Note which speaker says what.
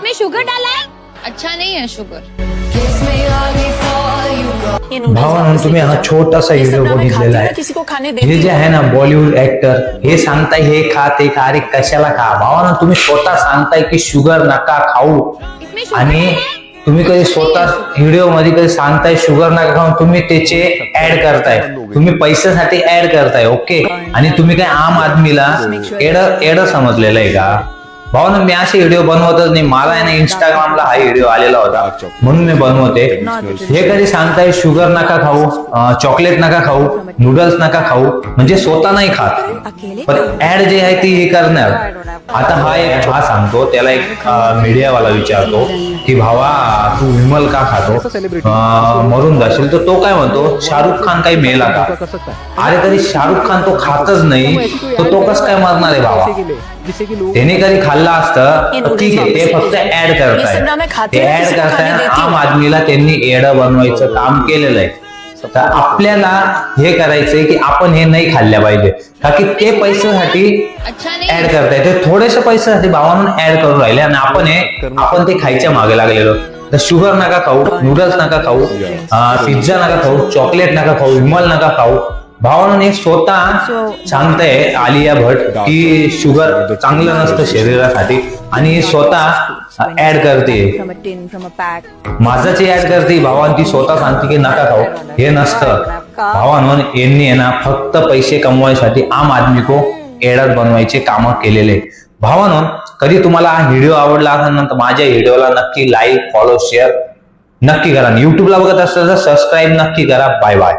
Speaker 1: में शुगर डाला है, अच्छा नहीं है शुगर।
Speaker 2: भावानं तुम्ही हा छोटासा व्हिडिओ बघितलेला आहे. हे जे आहे ना बॉलिवूड ऍक्टर हे सांगताय हे खा ते खा, अरे कशाला खा. भावानं तुम्ही स्वतः सांगताय की शुगर नका खाऊ आणि तुम्ही कधी स्वतः व्हिडिओ मध्ये कधी सांगताय शुगर नका खाऊ, तुम्ही त्याचे ऍड करताय, तुम्ही पैशासाठी ऍड करताय. ओके, आणि तुम्ही काय आम आदमीला एड समजलेलं आहे का? भावानं मी असे व्हिडिओ बनवतच नाही. मला आहे ना इंस्टाग्रामला हा व्हिडिओ आलेला होता म्हणून मी बनवते. हे कधी सांगताय शुगर नका खाऊ, चॉकलेट नका खाऊ, नूडल्स नका खाऊ, म्हणजे स्वतः नाही खात पण ऍड जे आहे ती हे करणार. आता हा सांगतो, त्याला एक मीडियावाला विचारतो की भावा तू विमल का खातो, मरून जाशील. तर तो काय म्हणतो, शाहरुख खान काही मेला का? अरे कधी शाहरुख खान तो खातच नाही तर तो कसं काय मरणार आहे भावा? त्याने कधी खाल्ला असतं ठीक आहे, ते फक्त ऍड करताय, ते ऍड करताय. आम आदमीला त्यांनी एड बनवायचं काम केलेलं आहे. तर आपल्याला हे करायचंय की आपण हे नाही खाल्ल्या पाहिजे, का की ते पैशासाठी ऍड करताय, ते थोडेसे पैशासाठी भावानं ऍड करून राहिले आणि आपण ते खायच्या मागे लागलेलो. तर शुगर नका खाऊ, नूडल्स नका खाऊ, पिझ्झा नका खाऊ, चॉकलेट नका खाऊ, विमल नका खाऊ. भावानं हे स्वतः सांगताय आलिया भट की शुगर चांगलं नसतं शरीरासाठी आणि स्वतः ऍड करते, माझाची ऍड करते. भावान ती स्वतः सांगते की नका खाऊ, हे नसतं. भावानं यांनी आहे ना फक्त पैसे कमवायसाठी आम आदमी को एडच बनवायचे काम केलेले. भावानं कधी तुम्हाला हा व्हिडिओ आवडला असेल ना तर माझ्या व्हिडिओला नक्की लाईक, फॉलो, शेअर नक्की करा. युट्यूबला बघत असेल तर सबस्क्राईब नक्की करा. Bye bye.